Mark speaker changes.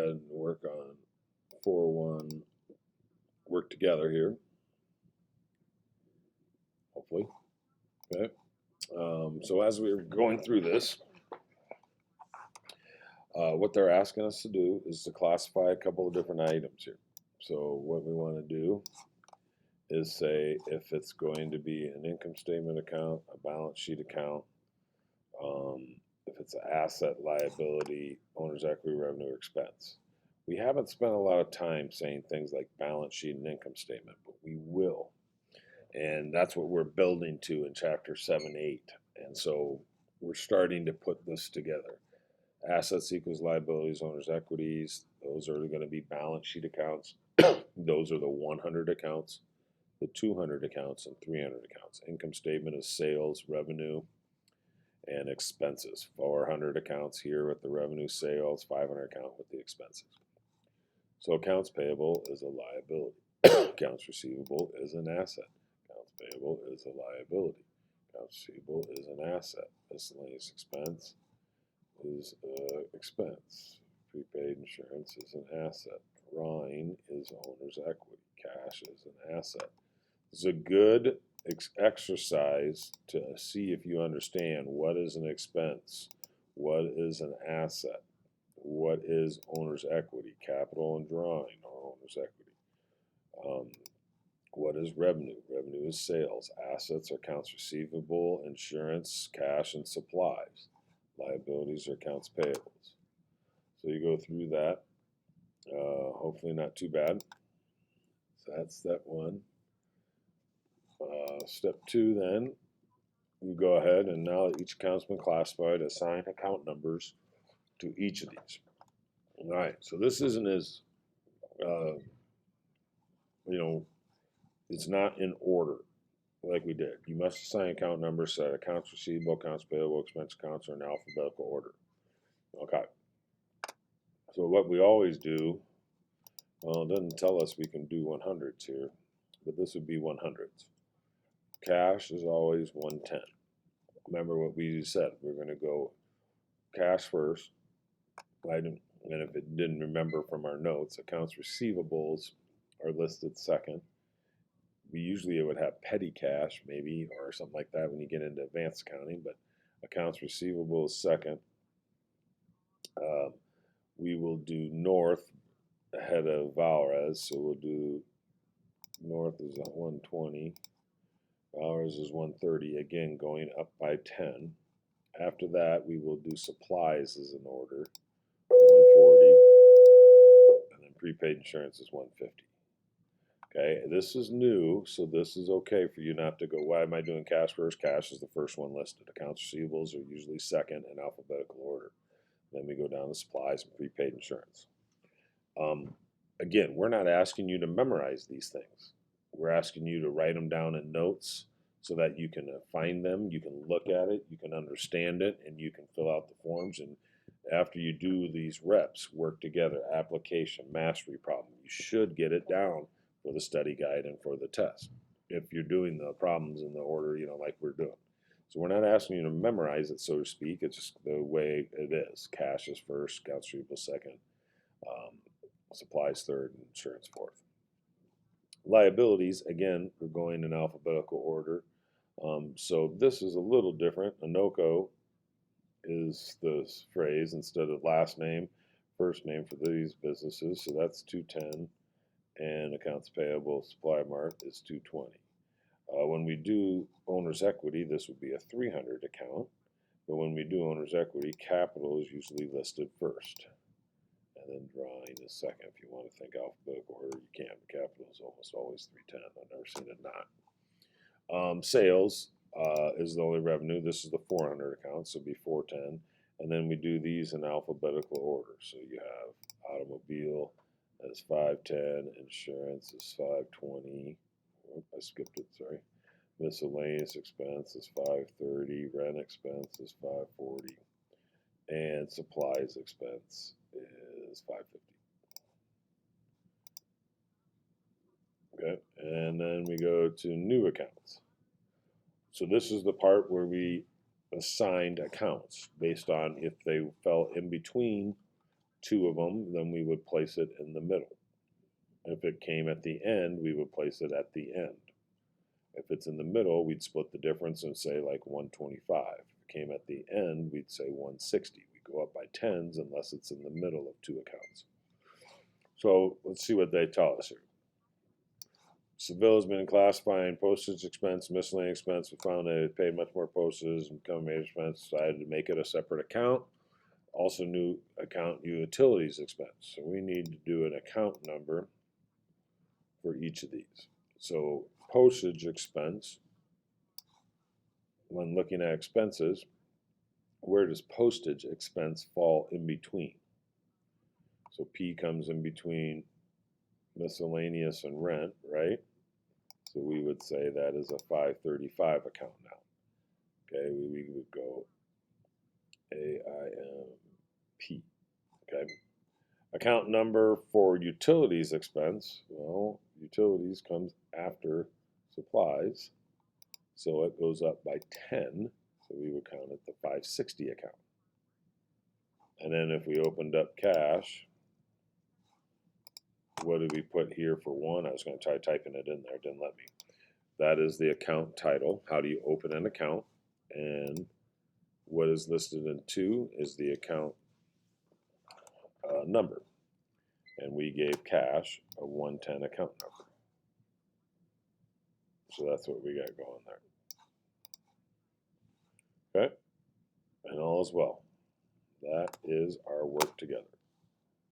Speaker 1: ahead and work on 4-1 work together here, hopefully. Okay. So as we're going through this, what they're asking us to do is to classify a couple of different items here. So what we want to do is say if it's going to be an income statement account, a balance sheet account, if it's an asset, liability, owner's equity, revenue, or expense. We haven't spent a lot of time saying things like balance sheet and income statement, but we will. And that's what we're building to in chapter 7-8. And so we're starting to put this together. Assets equals liabilities, owner's equities. Those are going to be balance sheet accounts. Those are the 100 accounts, the 200 accounts, and 300 accounts. Income statement is sales, revenue, and expenses. 400 accounts here with the revenue, sales, 500 account with the expenses. So accounts payable is a liability. Accounts receivable is an asset. Accounts payable is a liability. Accounts receivable is an asset. Miscellaneous expense is an expense. Prepaid insurance is an asset. Drawing is owner's equity. Cash is an asset. It's a good exercise to see if you understand what is an expense, what is an asset, what is owner's equity, capital and drawing are owner's equity. What is revenue? Revenue is sales. Assets are accounts receivable, insurance, cash, and supplies. Liabilities are accounts payables. So you go through that. Hopefully not too bad. So that's step one. Step two, then, you go ahead and now that each account's been classified, assign account numbers to each of these. All right, so this isn't as, it's not in order like we did. You must assign account numbers so that accounts receivable, accounts payable, expense accounts are in alphabetical order. Okay. So what we always do, well, it doesn't tell us we can do 100s here, but this would be 100s. Cash is always 110. Remember what we said. We're going to go cash first. And if it didn't remember from our notes, accounts receivables are listed second. We usually would have petty cash, maybe, or something like that when you get into advanced accounting, but accounts receivable is second. We will do North ahead of Valres, so we'll do North is 120. Valres is 130, again going up by 10. After that, we will do supplies as an order, 140, and then prepaid insurance is 150. Okay, this is new, so this is okay for you not to go, why am I doing cash first? Cash is the first one listed. Accounts receivables are usually second in alphabetical order. Then we go down to supplies and prepaid insurance. Again, we're not asking you to memorize these things. We're asking you to write them down in notes so that you can find them, you can look at it, you can understand it, and you can fill out the forms. And after you do these reps, work together, application, mastery problem, you should get it down for the study guide and for the test if you're doing the problems in the order, like we're doing. So we're not asking you to memorize it, so to speak. It's just the way it is. Cash is first, accounts receivable second, supplies third, and insurance fourth. Liabilities, again, we're going in alphabetical order. So this is a little different. ANOCO is the phrase instead of last name, first name for these businesses. So that's 210. And accounts payable supply mark is 220. When we do owner's equity, this would be a 300 account. But when we do owner's equity, capital is usually listed first. And then drawing is second. If you want to think alphabetical order, you can. Capital is almost always 310. I've never seen it not. Sales is the only revenue. This is the 400 account, so it'd be 410. And then we do these in alphabetical order. So you have automobile as 510, insurance is 520. Oh, I skipped it, sorry. Miscellaneous expense is 530, rent expense is 540, and supplies expense is 550. Okay, and then we go to new accounts. So this is the part where we assigned accounts based on if they fell in between two of them, then we would place it in the middle. If it came at the end, we would place it at the end. If it's in the middle, we'd split the difference and say like 125. If it came at the end, we'd say 160. We go up by tens unless it's in the middle of two accounts. So let's see what they tell us here. Seville has been classifying postage expense, miscellaneous expense. We found that it paid much more postage and become a major expense. Decided to make it a separate account. Also, new account utilities expense. So we need to do an account number for each of these. So postage expense, when looking at expenses, where does postage expense fall in between? So P comes in between miscellaneous and rent, right? So we would say that is a 535 account now. Okay, we would go AIMP. Okay. Account number for utilities expense. Well, utilities comes after supplies. So it goes up by 10. So we would count it the 560 account. And then if we opened up cash, what did we put here for one? I was going to try typing it in there. It didn't let me. That is the account title. How do you open an account? And what is listed in 2 is the account number. And we gave cash a 110 account number. So that's what we got going there. Okay? And all is well. That is our work together.